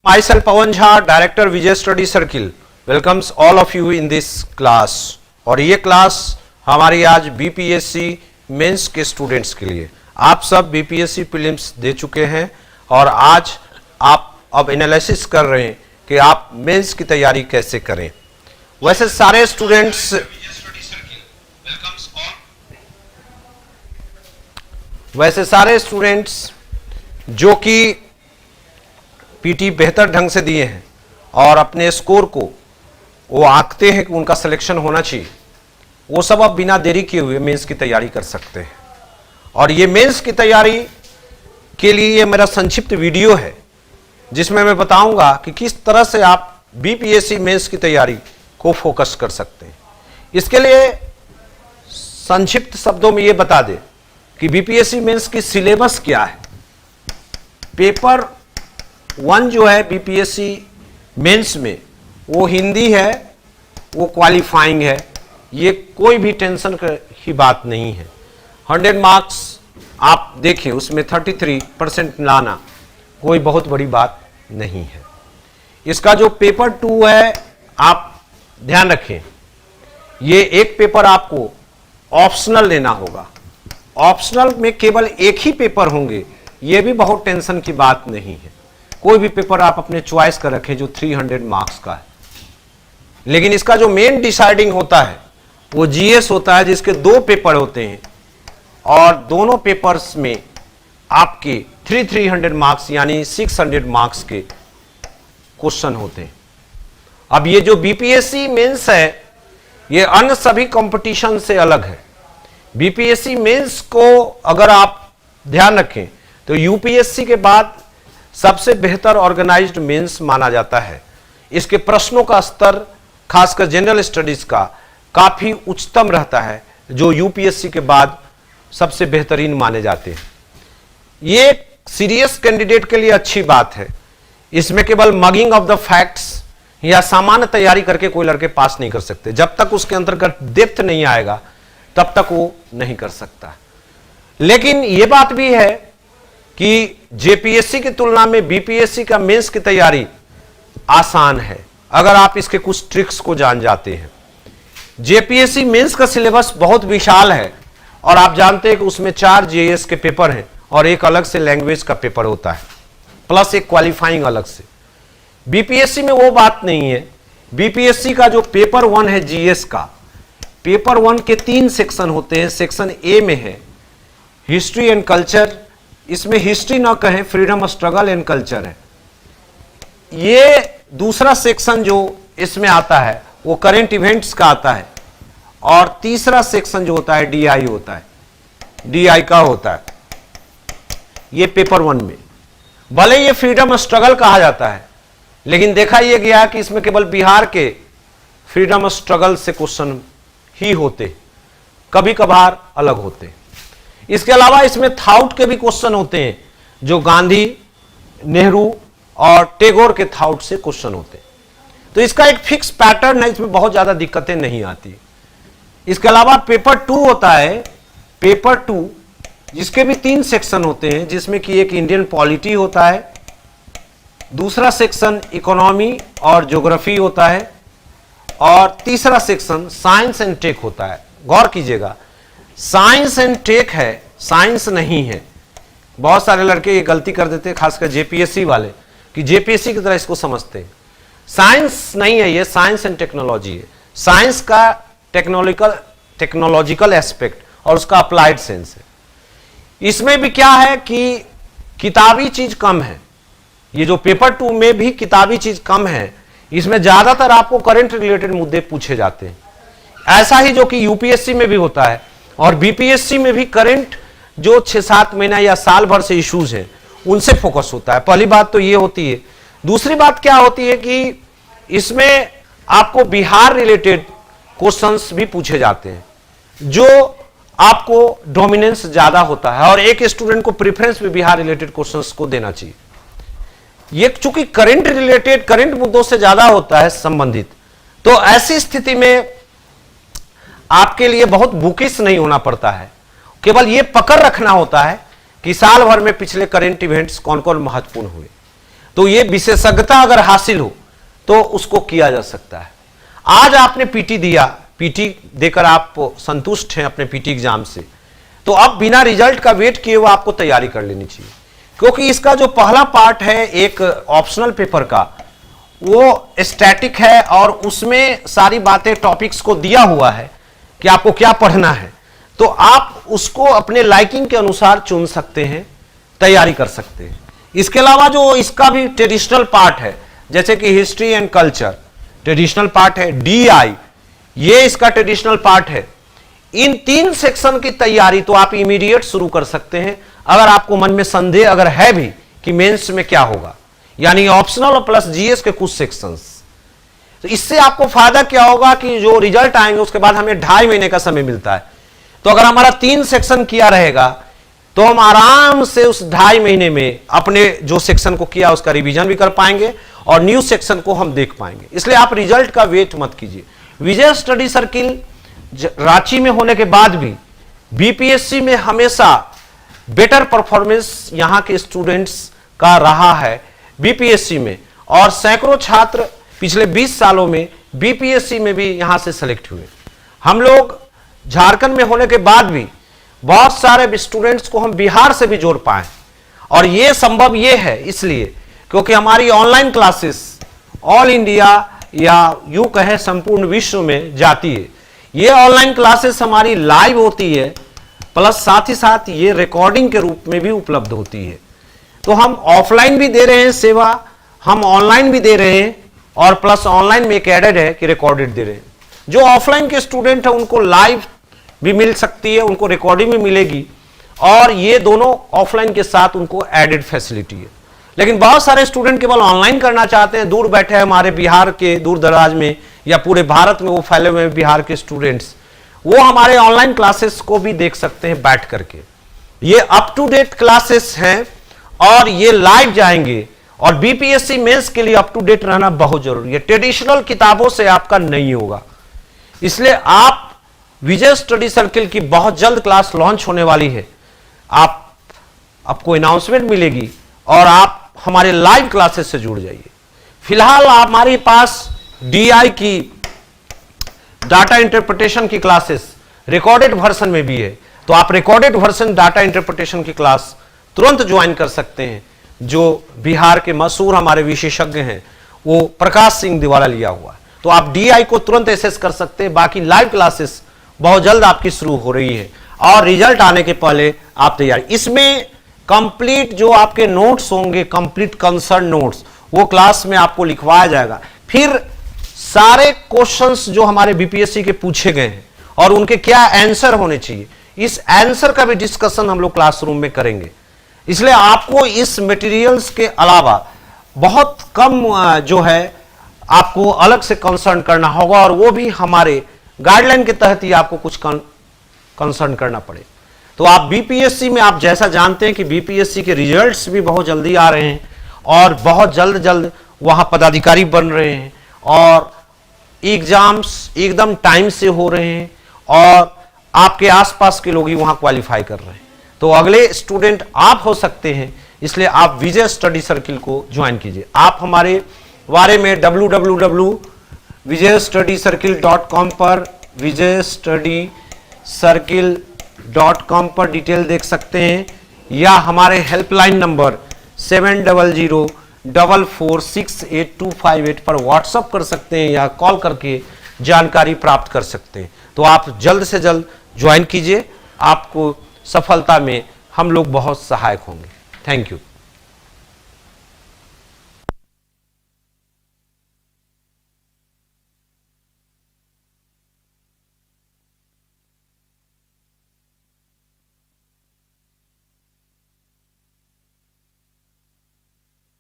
Myself Pawan Jha, Director Vijay Study Circle, welcomes all of you in this class. और ये class हमारी आज BPSC mains के students के लिए। आप सब बीपीएससी प्रीलिम्स दे चुके हैं और आज आप अब एनालिसिस कर रहे हैं कि आप मेंस की तैयारी कैसे करें। वैसे सारे स्टूडेंट्स जो कि पीटी बेहतर ढंग से दिए हैं और अपने स्कोर को वो आंकते हैं कि उनका सिलेक्शन होना चाहिए, वो सब अब बिना देरी किए हुए मेंस की तैयारी कर सकते हैं। और ये मेंस की तैयारी के लिए ये मेरा संक्षिप्त वीडियो है जिसमें मैं बताऊंगा कि किस तरह से आप बीपीएससी मेंस की तैयारी को फोकस कर सकते हैं। इसके लिए संक्षिप्त शब्दों में ये बता दें कि बीपीएससी मेंस की सिलेबस क्या है। पेपर 1 जो है बीपीएससी मेंस में वो हिंदी है, वो क्वालिफाइंग है, ये कोई भी टेंशन की बात नहीं है। 100 मार्क्स आप देखें उसमें 33% लाना कोई बहुत बड़ी बात नहीं है। इसका जो पेपर 2 है आप ध्यान रखें, ये एक पेपर आपको ऑप्शनल लेना होगा। ऑप्शनल में केवल एक ही पेपर होंगे, ये भी बहुत टेंशन की बात नहीं है। कोई भी पेपर आप अपने चॉइस का रखें जो 300 मार्क्स का है, लेकिन इसका जो मेन डिसाइडिंग होता है वो जीएस होता है, जिसके 2 पेपर होते हैं और दोनों पेपर्स में आपके 300 मार्क्स यानी 600 मार्क्स के क्वेश्चन होते हैं। अब ये जो बीपीएससी मेंस है ये अन्य सभी कंपटीशन से अलग है। बीपीएससी मेंस को अगर आप ध्यान रखें तो यूपीएससी के बाद सबसे बेहतर ऑर्गेनाइज्ड मेंस माना जाता है। इसके प्रश्नों का स्तर खासकर जनरल स्टडीज का काफी उच्चतम रहता है, जो यूपीएससी के बाद सबसे बेहतरीन माने जाते हैं। ये सीरियस कैंडिडेट के लिए अच्छी बात है। इसमें केवल मगिंग ऑफ द फैक्ट्स या सामान्य तैयारी करके कोई लड़के पास नहीं कर सकते। जब तक उसके अंतर्गत डेप्थ नहीं आएगा तब तक वो नहीं कर सकता। लेकिन यह बात भी है कि जेपीएससी की तुलना में बीपीएससी का मेंस की तैयारी आसान है अगर आप इसके कुछ ट्रिक्स को जान जाते हैं। जेपीएससी मेंस का सिलेबस बहुत विशाल है और आप जानते हैं कि उसमें 4 जीएस के पेपर हैं और एक अलग से लैंग्वेज का पेपर होता है, प्लस एक क्वालिफाइंग अलग से। बीपीएससी में वो बात नहीं है। बीपीएससी का जो पेपर 1 है जीएस का, पेपर 1 के 3 सेक्शन होते हैं। सेक्शन ए में है हिस्ट्री एंड कल्चर, इसमें हिस्ट्री ना कहें, फ्रीडम स्ट्रगल एंड कल्चर है। ये दूसरा सेक्शन जो इसमें आता है वो करेंट इवेंट्स का आता है और तीसरा सेक्शन जो होता है डीआई होता है, डीआई का होता है ये पेपर 1 में। भले ये फ्रीडम स्ट्रगल कहा जाता है, लेकिन देखा यह गया कि इसमें केवल बिहार के फ्रीडम स्ट्रगल से क्वेश्चन ही होते, कभी कभार अलग होते। इसके अलावा इसमें थाउट के भी क्वेश्चन होते हैं, जो गांधी, नेहरू और टैगोर के थाउट से क्वेश्चन होते हैं। तो इसका एक फिक्स पैटर्न है, इसमें बहुत ज्यादा दिक्कतें नहीं आती। इसके अलावा पेपर 2 होता है, पेपर 2 जिसके भी 3 सेक्शन होते हैं, जिसमें कि एक इंडियन पॉलिटी होता है, दूसरा सेक्शन इकोनॉमी और ज्योग्राफी होता है और तीसरा सेक्शन साइंस एंड टेक होता है। गौर कीजिएगा, साइंस एंड टेक है, साइंस नहीं है। बहुत सारे लड़के ये गलती कर देते हैं, खासकर जेपीएससी वाले, कि जेपीएससी की तरह इसको समझते हैं। साइंस नहीं है, ये साइंस एंड टेक्नोलॉजी है। साइंस का टेक्नोलॉजिकल एस्पेक्ट और उसका अप्लाइड सेंस है। इसमें भी क्या है कि किताबी चीज कम है। ये जो पेपर 2 में भी किताबी चीज कम है, इसमें ज्यादातर आपको करंट रिलेटेड मुद्दे पूछे जाते हैं। ऐसा ही जो कि यूपीएससी में भी होता है और बीपीएससी में भी करंट जो 6-7 महीना या साल भर से इश्यूज हैं उनसे फोकस होता है। पहली बात तो ये होती है। दूसरी बात क्या होती है कि इसमें आपको बिहार रिलेटेड क्वेश्चंस भी पूछे जाते हैं, जो आपको डोमिनेंस ज्यादा होता है और एक स्टूडेंट को प्रेफरेंस भी बिहार रिलेटेड क्वेश्चंस को देना चाहिए। ये चूंकि करंट मुद्दों से ज्यादा होता है संबंधित, तो ऐसी स्थिति में आपके लिए बहुत बुकिश नहीं होना पड़ता है। केवल यह पकड़ रखना होता है कि साल भर में पिछले करंट इवेंट्स कौन कौन महत्वपूर्ण हुए। तो ये विशेषज्ञता अगर हासिल हो तो उसको किया जा सकता है। आज आपने पीटी दिया, पीटी देकर आप संतुष्ट हैं अपने पीटी एग्जाम से, तो अब बिना रिजल्ट का वेट किए हुए आपको तैयारी कर लेनी चाहिए, क्योंकि इसका जो पहला पार्ट है एक ऑप्शनल पेपर का, वो स्टैटिक है और उसमें सारी बातें टॉपिक्स को दिया हुआ है कि आपको क्या पढ़ना है, तो आप उसको अपने लाइकिंग के अनुसार चुन सकते हैं, तैयारी कर सकते हैं। इसके अलावा जो इसका भी ट्रेडिशनल पार्ट है, जैसे कि history and culture traditional part है, डीआई ये इसका ट्रेडिशनल पार्ट है। इन 3 सेक्शन की तैयारी तो आप इमीडिएट शुरू कर सकते हैं। अगर आपको मन में संदेह अगर है भी कि मेंस में क्या होगा, यानी ऑप्शनल और प्लस जीएस के कुछ सेक्शंस, तो इससे आपको फायदा क्या होगा कि जो रिजल्ट आएंगे उसके बाद हमें 2.5 महीने का समय मिलता है। तो अगर हमारा 3 सेक्शन किया रहेगा तो हम आराम से उस 2.5 महीने में अपने जो सेक्शन को किया उसका रिवीजन भी कर पाएंगे और न्यू सेक्शन को हम देख पाएंगे। इसलिए आप रिजल्ट का वेट मत कीजिए। विजय स्टडी सर्किल रांची में होने के बाद भी बीपीएससी में हमेशा बेटर परफॉर्मेंस यहां के स्टूडेंट्स का रहा है बीपीएससी में, और सैकड़ों छात्र पिछले 20 सालों में बीपीएससी में भी यहां से सेलेक्ट हुए। हम लोग झारखंड में होने के बाद भी बहुत सारे स्टूडेंट्स को हम बिहार से भी जोड़ पाए, और यह संभव ये है इसलिए क्योंकि हमारी ऑनलाइन क्लासेस ऑल इंडिया या यूं कहें संपूर्ण विश्व में जाती है। ये ऑनलाइन क्लासेस हमारी लाइव होती है, प्लस साथ ही साथ ये रिकॉर्डिंग के रूप में भी उपलब्ध होती है। तो हम ऑफलाइन भी दे रहे हैं सेवा, हम ऑनलाइन भी दे रहे हैं, और प्लस ऑनलाइन में एक एडेड है कि रिकॉर्डेड दे रहे हैं। जो ऑफलाइन के स्टूडेंट है उनको लाइव भी मिल सकती है, उनको रिकॉर्डिंग भी मिलेगी, और ये दोनों ऑफलाइन के साथ उनको एडेड फैसिलिटी है। लेकिन बहुत सारे स्टूडेंट केवल ऑनलाइन करना चाहते हैं, दूर बैठे हैं हमारे बिहार के दूर दराज में या पूरे भारत में वो फैले हुए बिहार के स्टूडेंट्स, वो हमारे ऑनलाइन क्लासेस को भी देख सकते हैं बैठ करके। ये अप टू डेट क्लासेस हैं और ये लाइव जाएंगे, और बीपीएससी मेंस के लिए अप टू डेट रहना बहुत जरूरी है। ट्रेडिशनल किताबों से आपका नहीं होगा, इसलिए आप विजय स्टडी सर्किल की बहुत जल्द क्लास लॉन्च होने वाली है, आपको अनाउंसमेंट मिलेगी और आप हमारे लाइव क्लासेस से जुड़ जाइए। फिलहाल हमारे पास डीआई की डाटा इंटरप्रिटेशन की क्लासेस रिकॉर्डेड वर्जन में भी है, तो आप रिकॉर्डेड वर्जन डाटा इंटरप्रिटेशन की क्लास तुरंत ज्वाइन कर सकते हैं। जो बिहार के मशहूर हमारे विशेषज्ञ हैं वो प्रकाश सिंह द्वारा लिया हुआ है, तो आप डीआई को तुरंत एसेस कर सकते हैं। बाकी लाइव क्लासेस बहुत जल्द आपकी शुरू हो रही है, और रिजल्ट आने के पहले आप तैयार। इसमें कंप्लीट जो आपके नोट्स होंगे, कंप्लीट कंसर्न नोट्स, वो क्लास में आपको लिखवाया जाएगा। फिर सारे क्वेश्चंस जो हमारे बीपीएससी के पूछे गए हैं और उनके क्या आंसर होने चाहिए, इस आंसर का भी डिस्कशन हम लोग क्लासरूम में करेंगे। इसलिए आपको इस मटेरियल्स के अलावा बहुत कम जो है आपको अलग से कंसर्न करना होगा, और वो भी हमारे गाइडलाइन के तहत ही आपको कुछ कंसर्न करना पड़े। तो आप बीपीएससी में, आप जैसा जानते हैं कि बीपीएससी के रिजल्ट्स भी बहुत जल्दी आ रहे हैं और बहुत जल्द वहां पदाधिकारी बन रहे हैं, और एग्जाम्स एकदम टाइम से हो रहे हैं, और आपके आसपास के लोग ही वहां क्वालिफाई कर रहे हैं। तो अगले स्टूडेंट आप हो सकते हैं, इसलिए आप विजय स्टडी सर्किल को ज्वाइन कीजिए। आप हमारे बारे में www.vijaystudycircle.com पर, vijaystudycircle.com पर डिटेल देख सकते हैं, या हमारे हेल्पलाइन नंबर 7004468258 पर व्हाट्सएप कर सकते हैं या कॉल करके जानकारी प्राप्त कर सकते हैं। तो आप जल्द से जल्द ज्वाइन कीजिए, आपको सफलता में हम लोग बहुत सहायक होंगे। Thank you.